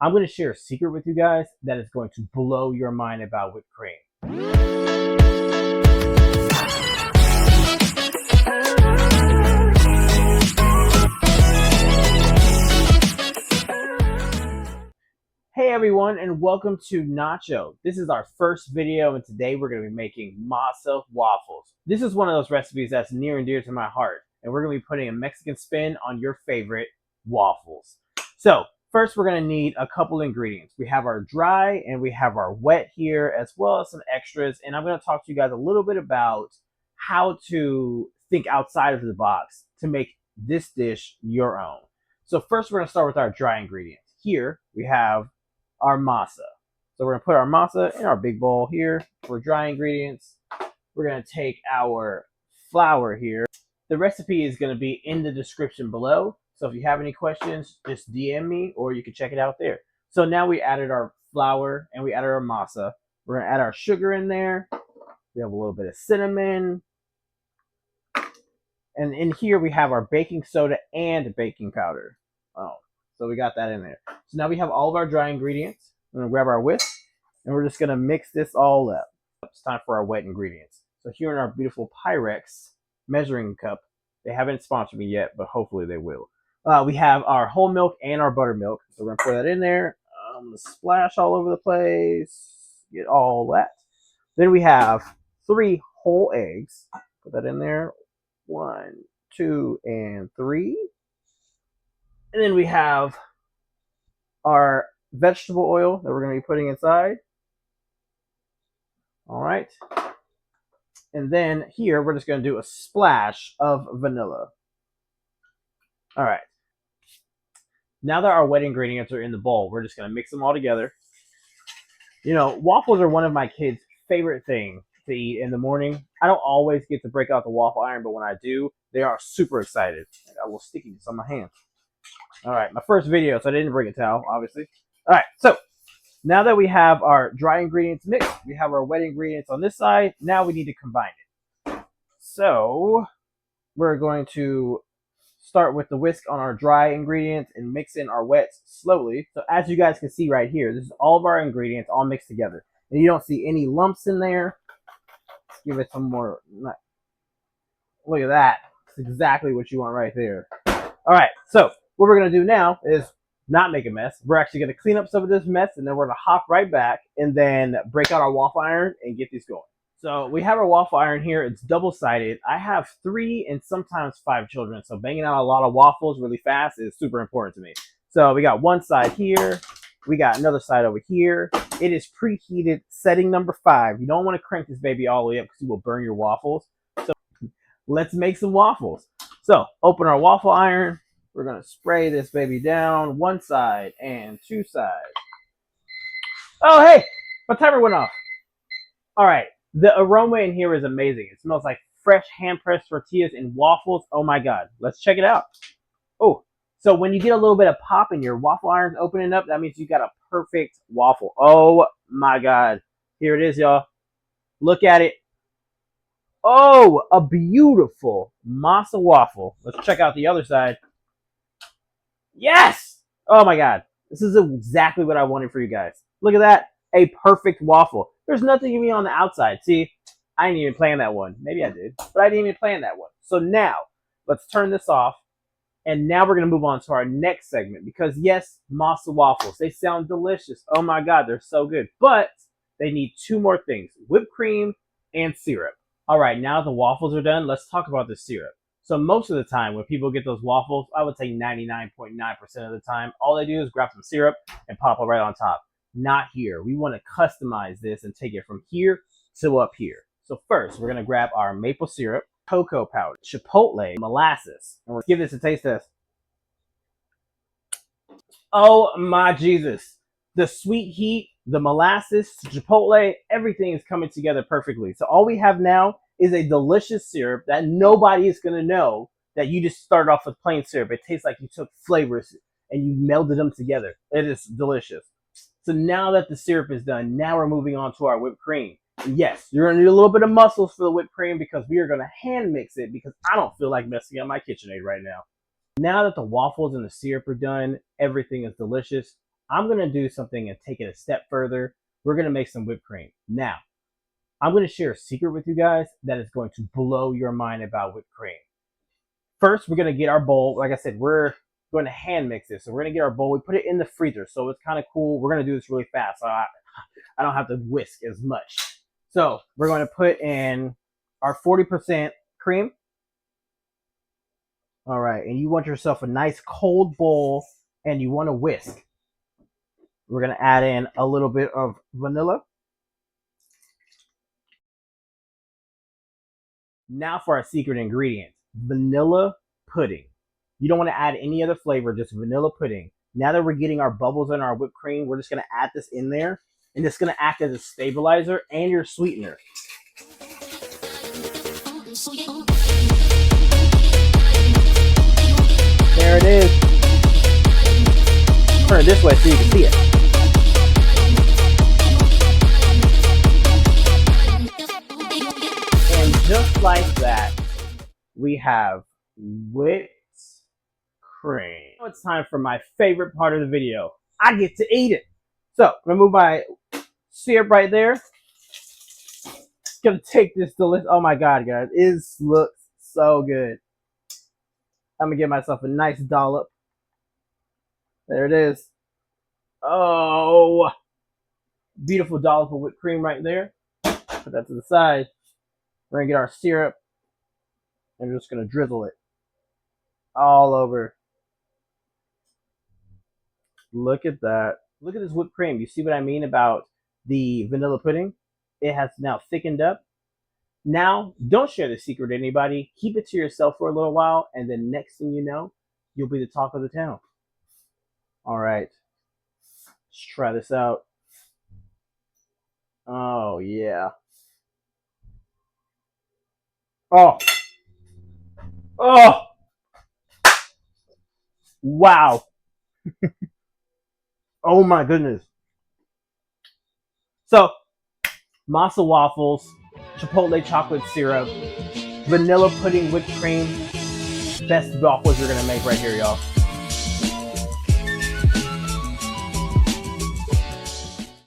I'm going to share a secret with you guys that is going to blow your mind about whipped cream. Hey everyone, and welcome to Nacho. This is our first video, and today we're going to be making Masa Waffles. This is one of those recipes that's near and dear to my heart, and we're going to be putting a Mexican spin on your favorite waffles. So first we're going to need a couple ingredients. We have our dry and we have our wet here, as well as some extras, and I'm going to talk to you guys a little bit about how to think outside of the box to make this dish your own. So first we're going to start with our dry ingredients. Here we have our masa. So we're going to put our masa in our big bowl here for dry ingredients. We're going to take our flour here. The recipe is going to be in the description below. So if you have any questions, just DM me or you can check it out there. So now we added our flour and we added our masa. We're going to add our sugar in there. We have a little bit of cinnamon. And in here we have our baking soda and baking powder. So we got that in there. So now we have all of our dry ingredients. We're going to grab our whisk, and we're just going to mix this all up. It's time for our wet ingredients. So here in our beautiful Pyrex measuring cup, they haven't sponsored me yet, but hopefully they will. We have our whole milk and our buttermilk. So we're going to pour that in there. I'm going to splash all over the place. Get all that. Then we have 3 whole eggs. Put that in there. 1, 2, and 3. And then we have our vegetable oil that we're going to be putting inside. All right. And then here we're just going to do a splash of vanilla. All right. Now that our wet ingredients are in the bowl, we're just going to mix them all together. You know, waffles are one of my kids' favorite things to eat in the morning. I don't always get to break out the waffle iron, but when I do, they are super excited. I got a little stickiness on my hands. All right, my first video, so I didn't bring a towel, obviously. All right, so now that we have our dry ingredients mixed, we have our wet ingredients on this side. Now we need to combine it. So we're going to start with the whisk on our dry ingredients and mix in our wets slowly. So as you guys can see right here, this is all of our ingredients all mixed together. And you don't see any lumps in there. Let's give it some more. Look at that. That's exactly what you want right there. All right, so what we're going to do now is not make a mess. We're actually going to clean up some of this mess, and then we're going to hop right back and then break out our waffle iron and get these going. So we have our waffle iron here. It's double-sided. I have 3 and sometimes 5 children, so banging out a lot of waffles really fast is super important to me. So we got one side here. We got another side over here. It is preheated, setting number 5. You don't want to crank this baby all the way up because you will burn your waffles. So let's make some waffles. So open our waffle iron. We're going to spray this baby down one side and 2 sides. Oh, hey, my timer went off. All right, the aroma in here is amazing. It smells like fresh hand-pressed tortillas and waffles. Oh, my God. Let's check it out. Oh, so when you get a little bit of pop and your waffle iron's opening up, that means you got a perfect waffle. Oh, my God. Here it is, y'all. Look at it. Oh, a beautiful Masa waffle. Let's check out the other side. Yes! Oh my God. This is exactly what I wanted for you guys. Look at that. A perfect waffle. There's nothing even on the outside. See, I didn't even plan that one. Maybe I did, but I didn't even plan that one. So now, let's turn this off. And now we're going to move on to our next segment. Because yes, Masa waffles. They sound delicious. Oh my God, they're so good. But they need 2 more things. Whipped cream and syrup. All right, now the waffles are done. Let's talk about the syrup. So most of the time when people get those waffles, I would say 99.9% of the time, all they do is grab some syrup and pop it right on top. Not here. We want to customize this and take it from here to up here. So first, we're going to grab our maple syrup, cocoa powder, Chipotle Molasses, and we'll give this a taste test. Oh my Jesus. The sweet heat, the molasses, Chipotle, everything is coming together perfectly. So all we have now is a delicious syrup that nobody is going to know that you just started off with plain syrup. It tastes like you took flavors and you melded them together. It is delicious. So now that the syrup is done, now we're moving on to our whipped cream. And yes, you're going to need a little bit of muscles for the whipped cream because we are going to hand mix it because I don't feel like messing up my KitchenAid right now. Now that the waffles and the syrup are done, everything is delicious. I'm going to do something and take it a step further. We're going to make some whipped cream. Now, I'm going to share a secret with you guys that is going to blow your mind about whipped cream. First, we're going to get our bowl. Like I said, we're going to hand mix this. So we're going to get our bowl. We put it in the freezer. So it's kind of cool. We're going to do this really fast. So I don't have to whisk as much. So we're going to put in our 40% cream. All right. And you want yourself a nice cold bowl and you want to whisk. We're going to add in a little bit of vanilla. Now for our secret ingredient, vanilla pudding. You don't want to add any other flavor, just vanilla pudding. Now that we're getting our bubbles in our whipped cream, we're just going to add this in there. And it's going to act as a stabilizer and your sweetener. There it is. Turn it this way so you can see it. And just like that, we have whipped cream. Now it's time for my favorite part of the video. I get to eat it. So I'm gonna move my syrup right there. Gonna take this delicious. Oh my god, guys, it looks so good. I'm gonna give myself a nice dollop. There it is. Oh, beautiful dollop of whipped cream right there. Put that to the side. We're gonna get our syrup and we're just gonna drizzle it all over. Look at that. Look at this whipped cream. You see what I mean about the vanilla pudding? It has now thickened up. Now, don't share the secret to anybody. Keep it to yourself for a little while, and then next thing you know, you'll be the talk of the town. All right. Let's try this out. Oh, yeah. Oh. Oh. Wow. Oh, my goodness. So, Masa Waffles, Chipotle chocolate syrup, vanilla pudding whipped cream. Best waffles you're going to make right here, y'all.